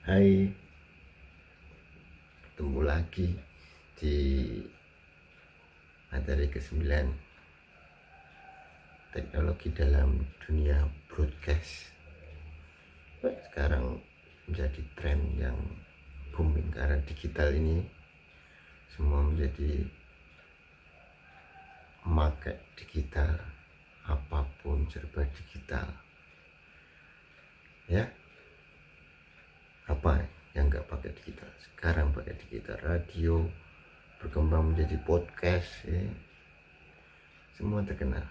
Hai, ketemu lagi di materi ke-9 teknologi dalam dunia broadcast. Sekarang menjadi tren yang booming karena digital ini semua menjadi memakai digital, apapun serba digital. Ya, apa yang nggak pakai digital? Sekarang pakai digital, radio berkembang menjadi podcast, ya. Semua terkenal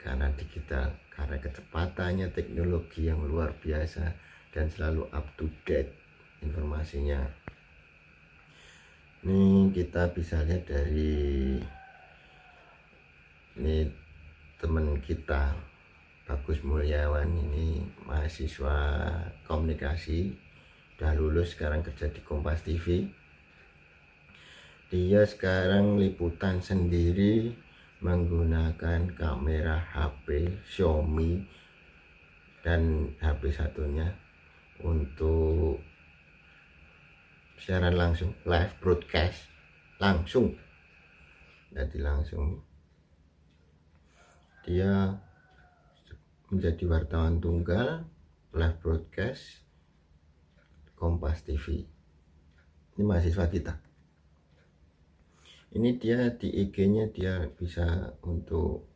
karena digital, karena kecepatannya teknologi yang luar biasa dan selalu up to date informasinya. Ini kita bisa lihat dari ini teman kita Bagus Mulyawan, ini mahasiswa komunikasi, udah lulus, sekarang kerja di Kompas TV. Dia sekarang liputan sendiri menggunakan kamera HP Xiaomi dan HP satunya untuk siaran langsung, live broadcast langsung. Jadi langsung dia menjadi wartawan tunggal live broadcast Kompas TV. Ini mahasiswa kita. Ini dia di IG-nya dia bisa untuk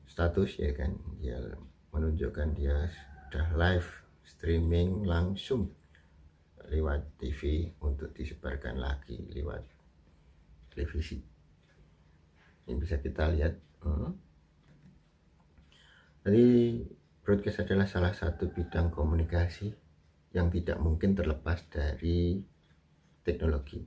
status, ya kan, dia menunjukkan dia sudah live streaming langsung lewat TV untuk disebarkan lagi lewat televisi. Ini bisa kita lihat. Jadi broadcast adalah salah satu bidang komunikasi yang tidak mungkin terlepas dari teknologi.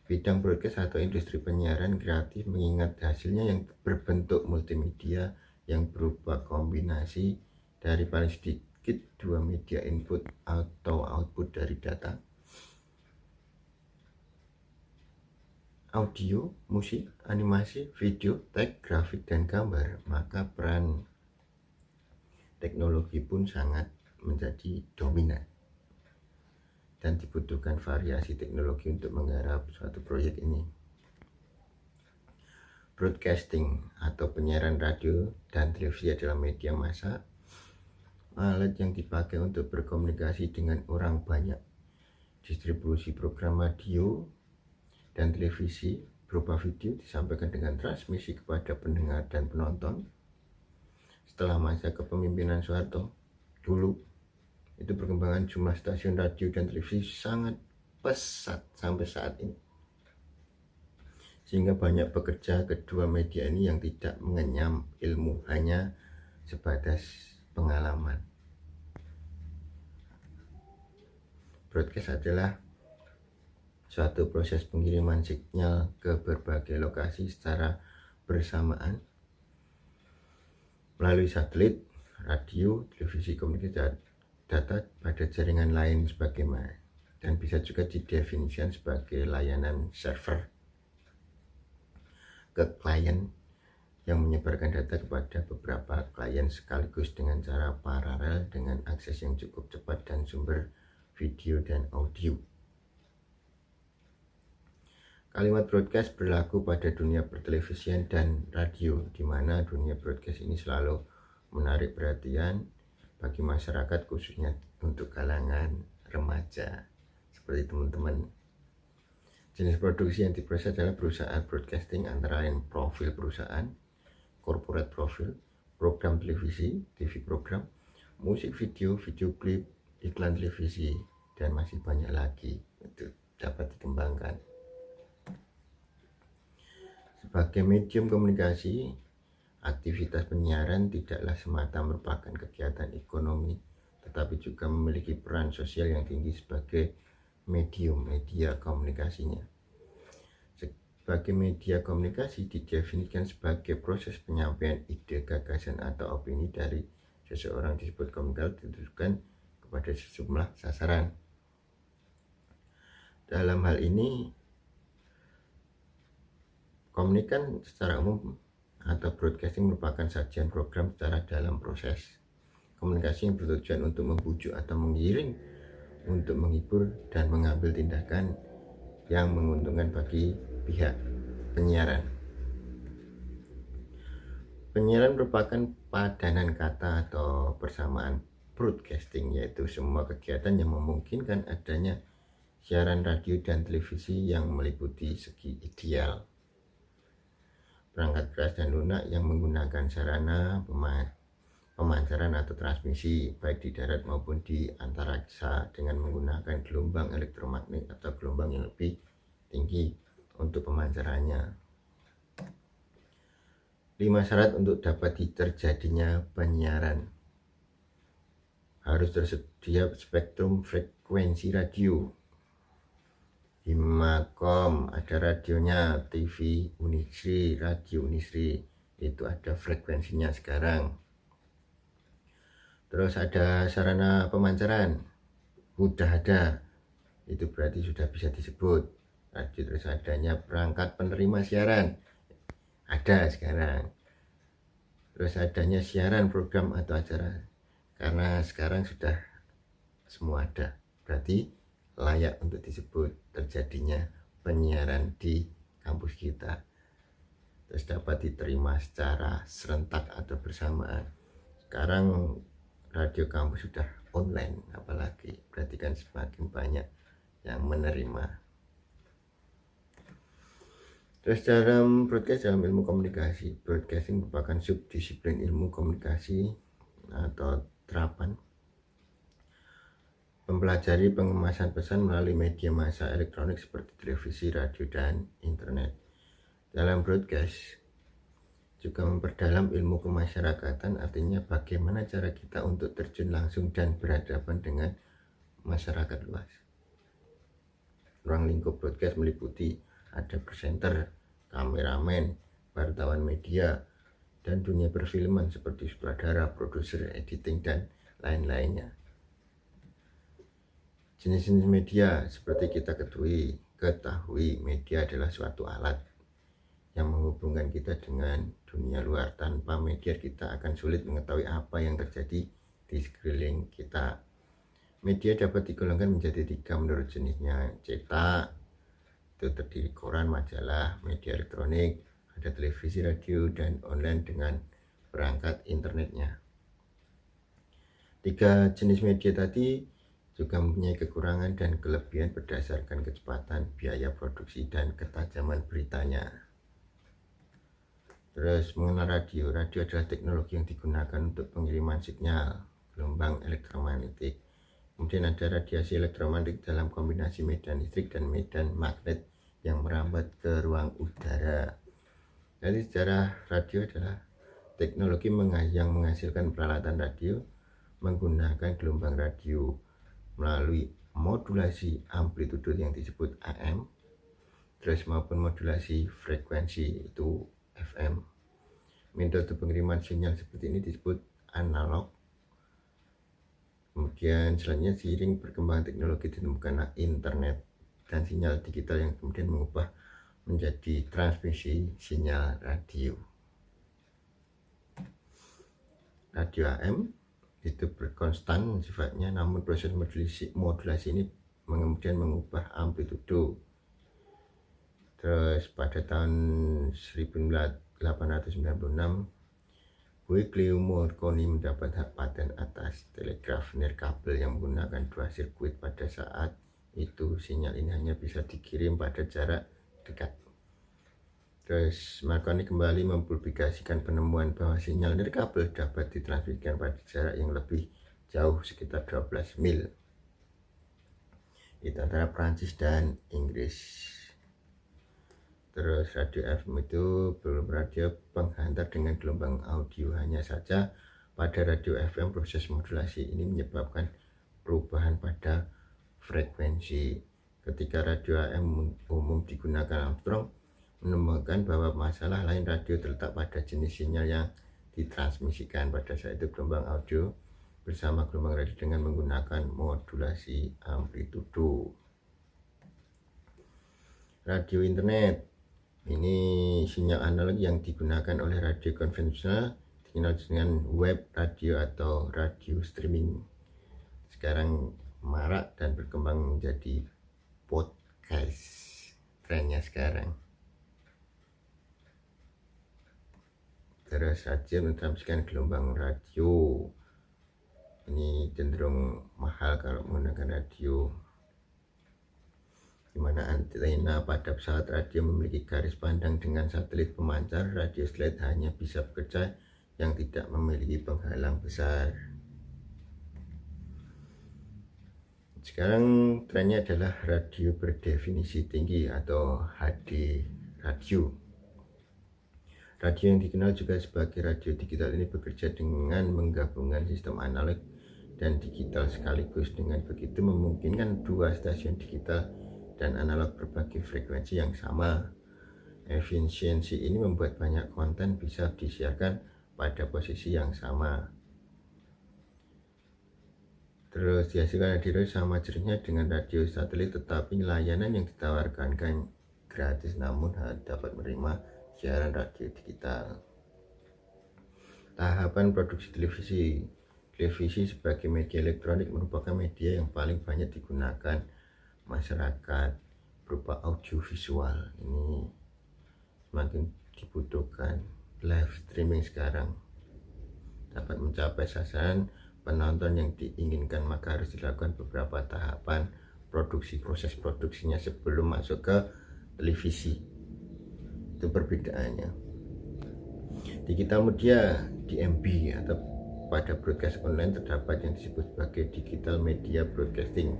Bidang broadcast atau industri penyiaran kreatif mengingat hasilnya yang berbentuk multimedia yang berupa kombinasi dari paling sedikit dua media input atau output dari data, audio, musik, animasi, video, teks, grafik, dan gambar. Maka peran teknologi pun sangat menjadi dominan dan dibutuhkan variasi teknologi untuk menggarap suatu proyek ini. Broadcasting atau penyiaran radio dan televisi adalah media massa, alat yang dipakai untuk berkomunikasi dengan orang banyak. Distribusi program radio dan televisi berupa video disampaikan dengan transmisi kepada pendengar dan penonton. Setelah masa kepemimpinan Soeharto dulu, itu perkembangan jumlah stasiun radio dan televisi sangat pesat sampai saat ini, sehingga banyak pekerja kedua media ini yang tidak mengenyam ilmu, hanya sebatas pengalaman. Broadcast adalah suatu proses pengiriman sinyal ke berbagai lokasi secara bersamaan melalui satelit, radio, televisi, komunikasi, data pada jaringan lain sebagaimana, dan bisa juga didefinisikan sebagai layanan server ke klien yang menyebarkan data kepada beberapa klien sekaligus dengan cara paralel dengan akses yang cukup cepat dan sumber video dan audio. Kalimat broadcast berlaku pada dunia pertelevisian dan radio, di mana dunia broadcast ini selalu menarik perhatian bagi masyarakat, khususnya untuk kalangan remaja seperti teman-teman. Jenis produksi yang diproses adalah perusahaan broadcasting, antara lain profil perusahaan, corporate profil, program televisi, TV program, musik video, video klip, iklan televisi, dan masih banyak lagi untuk dapat dikembangkan. Sebagai medium komunikasi, aktivitas penyiaran tidaklah semata merupakan kegiatan ekonomi, tetapi juga memiliki peran sosial yang tinggi sebagai medium media komunikasinya. Sebagai media komunikasi didefinisikan sebagai proses penyampaian ide, gagasan, atau opini dari seseorang disebut komunikasi ditujukan kepada sejumlah sasaran. Dalam hal ini, komunikan secara umum atau broadcasting merupakan sajian program secara dalam proses komunikasi yang bertujuan untuk membujuk atau mengiring untuk menghibur dan mengambil tindakan yang menguntungkan bagi pihak penyiaran. Penyiaran merupakan padanan kata atau persamaan broadcasting, yaitu semua kegiatan yang memungkinkan adanya siaran radio dan televisi yang meliputi segi ideal, perangkat keras dan lunak yang menggunakan sarana pemancaran atau transmisi baik di darat maupun di antariksa dengan menggunakan gelombang elektromagnet atau gelombang yang lebih tinggi untuk pemancarannya. 5 syarat untuk dapat terjadinya penyiaran: harus tersedia spektrum frekuensi radio. 5kom ada radionya, TV Unisri, radio Unisri itu ada frekuensinya sekarang. Terus ada sarana pemancaran, udah ada, itu berarti sudah bisa disebut radio. Terus adanya perangkat penerima siaran, ada sekarang. Terus adanya siaran program atau acara, karena sekarang sudah semua ada, berarti layak untuk disebut terjadinya penyiaran di kampus kita. Terus dapat diterima secara serentak atau bersamaan. Sekarang radio kampus sudah online, apalagi berarti kan semakin banyak yang menerima. Terus dalam broadcast, dalam ilmu komunikasi, broadcasting merupakan subdisiplin ilmu komunikasi atau terapan mempelajari pengemasan pesan melalui media massa elektronik seperti televisi, radio, dan internet. Dalam broadcast juga memperdalam ilmu kemasyarakatan, artinya bagaimana cara kita untuk terjun langsung dan berhadapan dengan masyarakat luas. Ruang lingkup broadcast meliputi ada presenter, kameramen, wartawan media, dan dunia perfilman seperti sutradara, produser, editing, dan lain-lainnya. Jenis-jenis media seperti kita ketahui, media adalah suatu alat yang menghubungkan kita dengan dunia luar. Tanpa media kita akan sulit mengetahui apa yang terjadi di sekeliling kita. Media dapat digolongkan menjadi 3 menurut jenisnya: cetak, itu terdiri koran, majalah, media elektronik, ada televisi, radio, dan online dengan perangkat internetnya. 3 jenis media tadi juga mempunyai kekurangan dan kelebihan berdasarkan kecepatan, biaya produksi, dan ketajaman beritanya. Terus mengenal radio adalah teknologi yang digunakan untuk pengiriman sinyal gelombang elektromagnetik. Kemudian ada radiasi elektromagnetik dalam kombinasi medan listrik dan medan magnet yang merambat ke ruang udara. Jadi sejarah radio adalah teknologi yang menghasilkan peralatan radio menggunakan gelombang radio melalui modulasi amplitudo yang disebut AM, terus maupun modulasi frekuensi itu FM. Metode pengiriman sinyal seperti ini disebut analog. Kemudian selanjutnya seiring perkembangan teknologi ditemukanlah internet dan sinyal digital yang kemudian mengubah menjadi transmisi sinyal radio. Radio AM itu berkonstan sifatnya, namun proses modulasi ini kemudian mengubah amplitudo. Terus pada tahun 1896 Guglielmo Marconi mendapat hak paten atas telegraf nirkabel yang menggunakan 2 sirkuit. Pada saat itu sinyal ini hanya bisa dikirim pada jarak dekat. Terus Marconi kembali mempublikasikan penemuan bahwa sinyal nirkabel dapat ditransmisikan pada jarak yang lebih jauh, sekitar 12 mil. Itu antara Prancis dan Inggris. Terus radio FM itu belum radio penghantar dengan gelombang audio. Hanya saja pada radio FM proses modulasi ini menyebabkan perubahan pada frekuensi. Ketika radio AM umum digunakan, Armstrong menemukan bahwa masalah lain radio terletak pada jenis sinyal yang ditransmisikan. Pada saat itu gelombang audio bersama gelombang radio dengan menggunakan modulasi amplitudo. Radio internet ini sinyal analog yang digunakan oleh radio konvensional, dikenal dengan web radio atau radio streaming. Sekarang marak dan berkembang menjadi podcast, trennya sekarang. Terus radio mentransmisikan gelombang radio, ini cenderung mahal kalau menggunakan radio, di mana antena pada pesawat radio memiliki garis pandang dengan satelit pemancar. Radio slide hanya bisa bekerja yang tidak memiliki penghalang besar. Sekarang trennya adalah radio berdefinisi tinggi atau HD radio. Radio yang dikenal juga sebagai radio digital ini bekerja dengan menggabungkan sistem analog dan digital sekaligus. Dengan begitu memungkinkan dua stasiun digital dan analog berbagi frekuensi yang sama. Efisiensi ini membuat banyak konten bisa disiarkan pada posisi yang sama. Terus dihasilkan radio sama jenisnya dengan radio satelit, tetapi layanan yang ditawarkan kan gratis namun dapat menerima siaran radio digital. Tahapan produksi televisi. Televisi sebagai media elektronik merupakan media yang paling banyak digunakan masyarakat berupa audio visual. Ini semakin dibutuhkan. Live streaming sekarang dapat mencapai sasaran penonton yang diinginkan, maka harus dilakukan beberapa tahapan proses produksinya sebelum masuk ke televisi. Itu perbedaannya. Digital media DMB atau pada broadcast online terdapat yang disebut sebagai digital media broadcasting,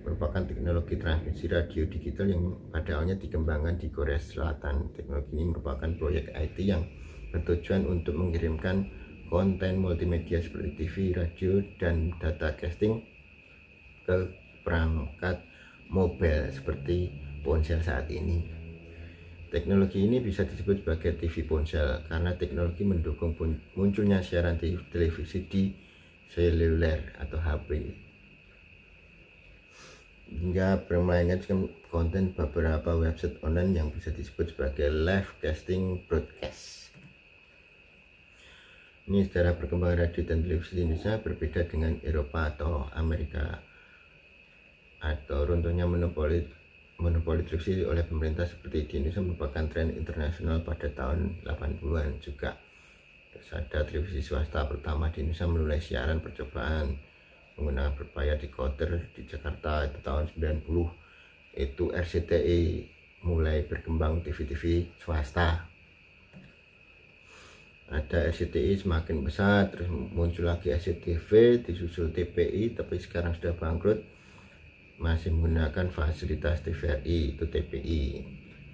merupakan teknologi transmisi radio digital yang pada awalnya dikembangkan di Korea Selatan. Teknologi ini merupakan proyek IT yang bertujuan untuk mengirimkan konten multimedia seperti TV, radio, dan data casting ke perangkat mobile seperti ponsel saat ini. Teknologi ini bisa disebut sebagai TV ponsel karena teknologi mendukung munculnya siaran televisi di seluler atau HP, hingga permainan konten beberapa website online yang bisa disebut sebagai live casting broadcast. Ini secara perkembangan radio dan televisi di Indonesia berbeda dengan Eropa atau Amerika, atau runtuhnya monopoli televisi oleh pemerintah seperti di Indonesia merupakan tren internasional pada tahun 80-an juga. Terus ada televisi swasta pertama di Indonesia mulai siaran percobaan menggunakan berbayar decoder di Jakarta itu tahun 90. Itu RCTI, mulai berkembang TV-TV swasta. Ada RCTI semakin besar, terus muncul lagi SCTV, disusul TPI, tapi sekarang sudah bangkrut, masih menggunakan fasilitas TVRI, itu TPI,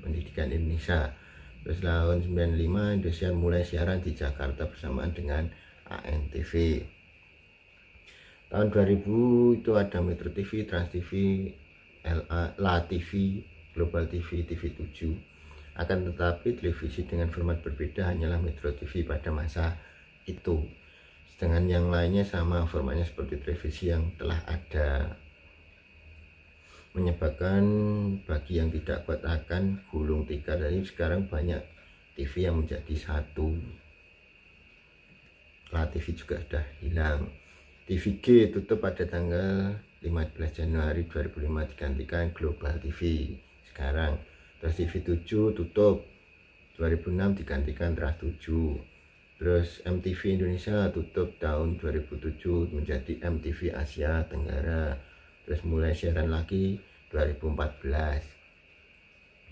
Pendidikan Indonesia. Terus tahun 95 Indonesia mulai siaran di Jakarta bersamaan dengan ANTV. Tahun 2000 itu ada Metro TV, Trans TV, La TV, Global TV, TV7. Akan tetapi televisi dengan format berbeda hanyalah Metro TV pada masa itu. Sedangkan yang lainnya sama formatnya seperti televisi yang telah ada, menyebabkan bagi yang tidak kuat akan gulung tikar. Jadi sekarang banyak TV yang menjadi satu. La TV juga sudah hilang. TVG tutup pada tanggal 15 Januari 2005 digantikan Global TV sekarang. Terus TV7 tutup 2006 digantikan Trans 7. Terus MTV Indonesia tutup tahun 2007 menjadi MTV Asia Tenggara. Terus mulai siaran lagi 2014.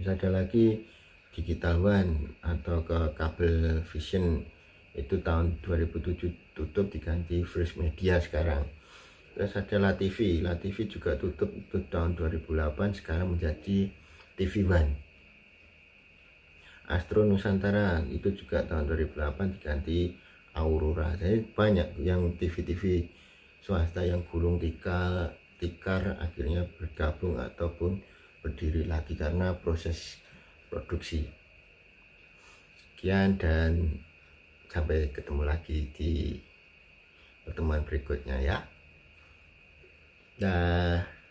Terus ada lagi Digital One atau ke kabel vision, itu tahun 2007 tutup diganti Fresh Media sekarang. Terus ada La TV juga tutup itu tahun 2008, sekarang menjadi TV One. Astro Nusantara itu juga tahun 2008 diganti Aurora. Jadi banyak yang TV-TV swasta yang gulung tikar akhirnya bergabung ataupun berdiri lagi karena proses produksi. Sekian dan sampai ketemu lagi di pertemuan berikutnya ya. Dah.